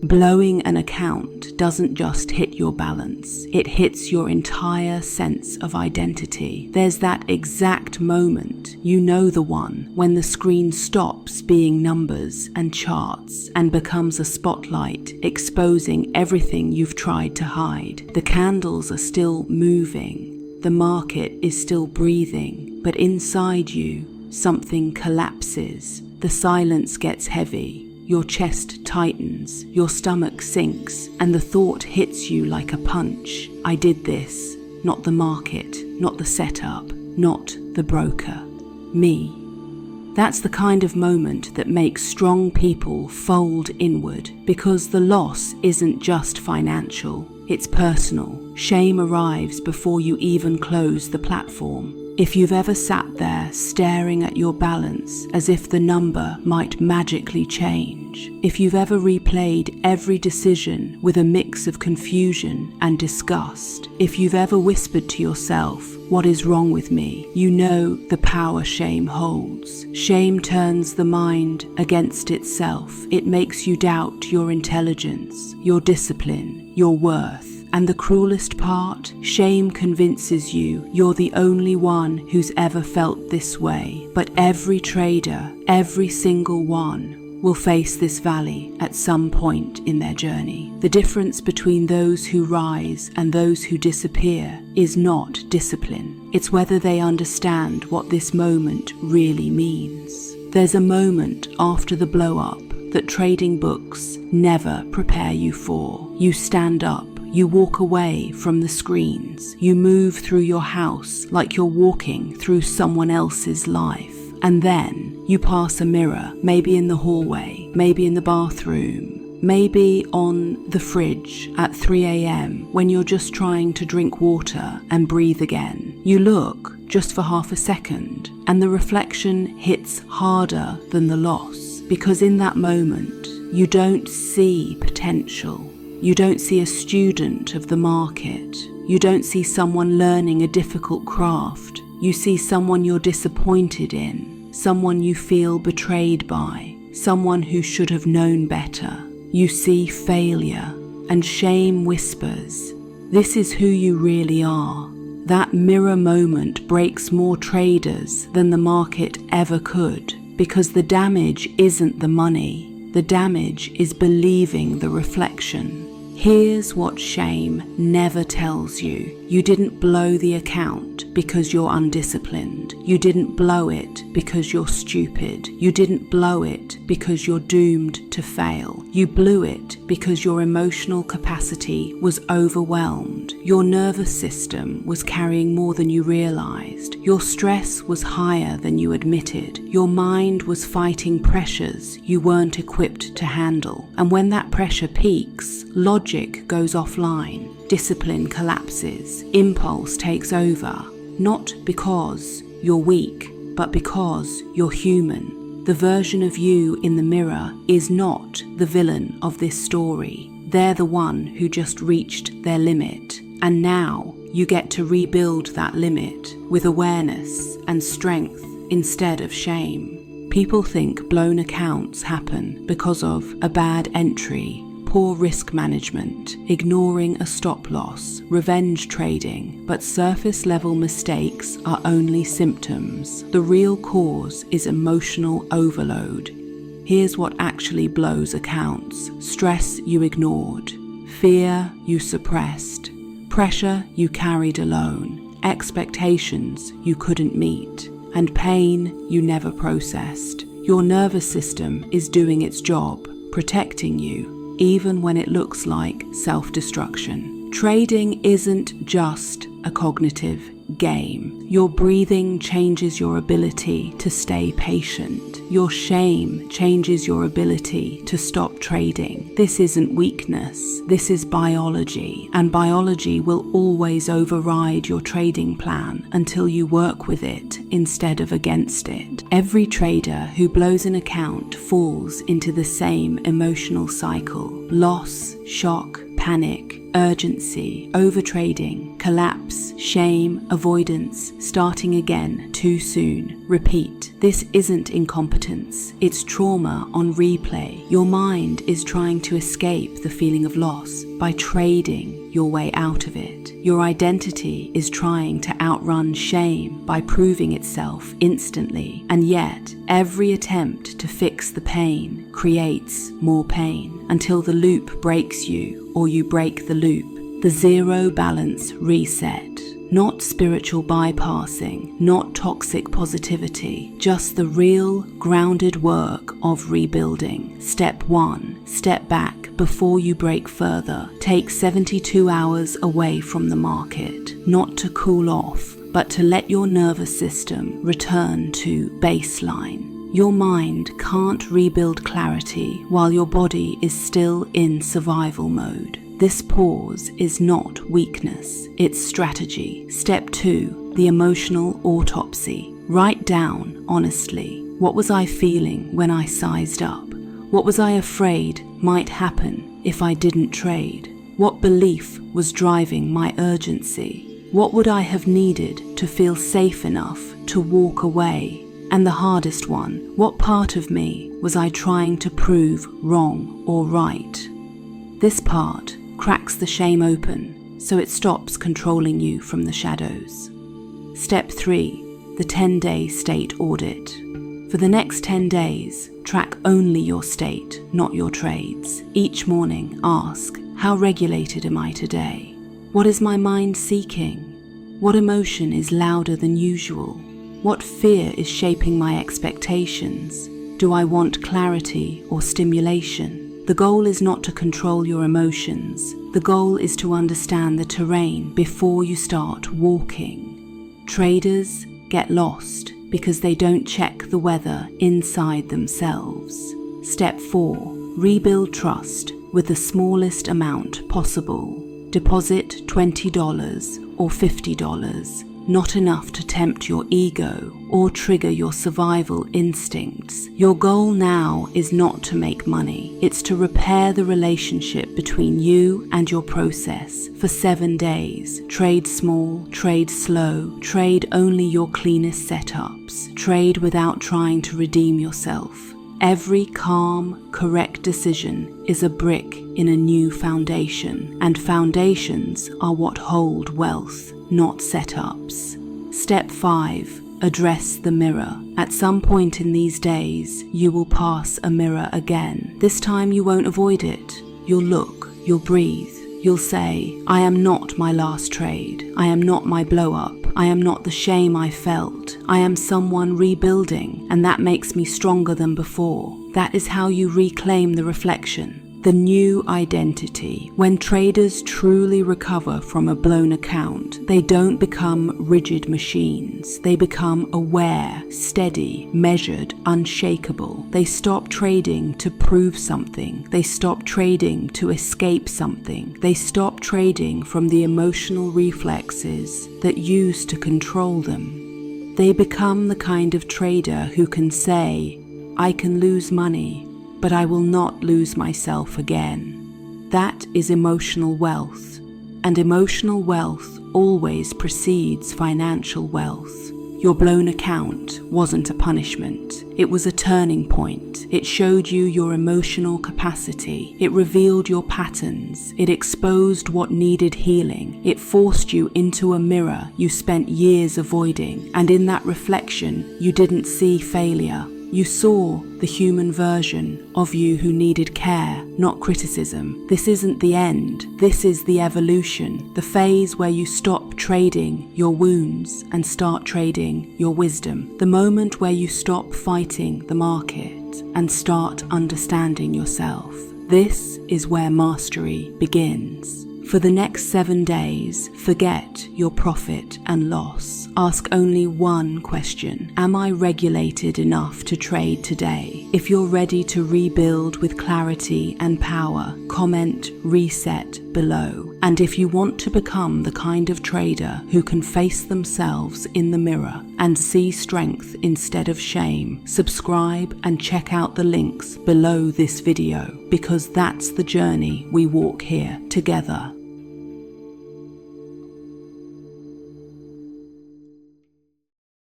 Blowing an account doesn't just hit your balance, it hits your entire sense of identity. There's that exact moment, you know the one, when the screen stops being numbers and charts and becomes a spotlight, exposing everything you've tried to hide. The candles are still moving, the market is still breathing, but inside you, something collapses. The silence gets heavy. Your chest tightens, your stomach sinks, and the thought hits you like a punch. I did this, not the market, not the setup, not the broker. Me. That's the kind of moment that makes strong people fold inward, because the loss isn't just financial, it's personal. Shame arrives before you even close the platform. If you've ever sat there staring at your balance as if the number might magically change, if you've ever replayed every decision with a mix of confusion and disgust, if you've ever whispered to yourself, "What is wrong with me?" you know the power shame holds. Shame turns the mind against itself. It makes you doubt your intelligence, your discipline, your worth. And the cruelest part, shame convinces you you're the only one who's ever felt this way. But every trader, every single one, will face this valley at some point in their journey. The difference between those who rise and those who disappear is not discipline. It's whether they understand what this moment really means. There's a moment after the blow-up that trading books never prepare you for. You stand up. You walk away from the screens. You move through your house like you're walking through someone else's life. And then you pass a mirror, maybe in the hallway, maybe in the bathroom, maybe on the fridge at 3 a.m. when you're just trying to drink water and breathe again. You look just for half a second, and the reflection hits harder than the loss, because in that moment, you don't see potential. You don't see a student of the market. You don't see someone learning a difficult craft. You see someone you're disappointed in, someone you feel betrayed by, someone who should have known better. You see failure, and shame whispers, "This is who you really are." That mirror moment breaks more traders than the market ever could, because the damage isn't the money. The damage is believing the reflection. Here's what shame never tells you. You didn't blow the account because you're undisciplined. You didn't blow it because you're stupid. You didn't blow it because you're doomed to fail. You blew it because your emotional capacity was overwhelmed. Your nervous system was carrying more than you realized. Your stress was higher than you admitted. Your mind was fighting pressures you weren't equipped to handle. And when that pressure peaks, logic goes offline. Discipline collapses. Impulse takes over. Not because you're weak, but because you're human. The version of you in the mirror is not the villain of this story. They're the one who just reached their limit. And now you get to rebuild that limit with awareness and strength instead of shame. People think blown accounts happen because of a bad entry, poor risk management, ignoring a stop loss, revenge trading, but surface level mistakes are only symptoms. The real cause is emotional overload. Here's what actually blows accounts: stress you ignored, fear you suppressed, pressure you carried alone, expectations you couldn't meet, and pain you never processed. Your nervous system is doing its job, protecting you, even when it looks like self-destruction. Trading isn't just a cognitive game. Your breathing changes your ability to stay patient. Your shame changes your ability to stop trading. This isn't weakness. This is biology, and biology will always override your trading plan until you work with it instead of against it. Every trader who blows an account falls into the same emotional cycle: loss, shock, panic, urgency, overtrading, collapse, shame, avoidance, starting again too soon. Repeat. This isn't incompetence, it's trauma on replay. Your mind is trying to escape the feeling of loss by trading your way out of it. Your identity is trying to outrun shame by proving itself instantly, and yet every attempt to fix the pain creates more pain until the loop breaks you or you break the loop. The zero balance reset. Not spiritual bypassing, not toxic positivity, just the real, grounded work of rebuilding. Step 1. Step back before you break further. Take 72 hours away from the market, not to cool off, but to let your nervous system return to baseline. Your mind can't rebuild clarity while your body is still in survival mode. This pause is not weakness, it's strategy. Step 2. The emotional autopsy. Write down, honestly, what was I feeling when I sized up? What was I afraid might happen if I didn't trade? What belief was driving my urgency? What would I have needed to feel safe enough to walk away? And the hardest one, what part of me was I trying to prove wrong or right? This part cracks the shame open, so it stops controlling you from the shadows. Step 3. The 10-day state audit. For the next 10 days, track only your state, not your trades. Each morning, ask, how regulated am I today? What is my mind seeking? What emotion is louder than usual? What fear is shaping my expectations? Do I want clarity or stimulation? The goal is not to control your emotions. The goal is to understand the terrain before you start walking. Traders get lost because they don't check the weather inside themselves. Step 4. Rebuild trust with the smallest amount possible. Deposit $20 or $50. Not enough to tempt your ego or trigger your survival instincts. Your goal now is not to make money. It's to repair the relationship between you and your process for 7 days. Trade small, trade slow, trade only your cleanest setups. Trade without trying to redeem yourself. Every calm, correct decision is a brick in a new foundation, and foundations are what hold wealth, not setups. Step 5. Address the mirror. At some point in these days, you will pass a mirror again. This time you won't avoid it. You'll look, you'll breathe. You'll say, I am not my last trade. I am not my blow up. I am not the shame I felt. I am someone rebuilding, and that makes me stronger than before. That is how you reclaim the reflection. The new identity. When traders truly recover from a blown account, they don't become rigid machines. They become aware, steady, measured, unshakable. They stop trading to prove something. They stop trading to escape something. They stop trading from the emotional reflexes that used to control them. They become the kind of trader who can say, I can lose money, but I will not lose myself again. That is emotional wealth, and emotional wealth always precedes financial wealth. Your blown account wasn't a punishment. It was a turning point. It showed you your emotional capacity. It revealed your patterns. It exposed what needed healing. It forced you into a mirror you spent years avoiding, and in that reflection, you didn't see failure. You saw the human version of you who needed care, not criticism. This isn't the end. This is the evolution, the phase where you stop trading your wounds and start trading your wisdom, the moment where you stop fighting the market and start understanding yourself. This is where mastery begins. For the next 7 days, forget your profit and loss. Ask only one question. Am I regulated enough to trade today? If you're ready to rebuild with clarity and power, comment reset below. And if you want to become the kind of trader who can face themselves in the mirror and see strength instead of shame, subscribe and check out the links below this video, because that's the journey we walk here together.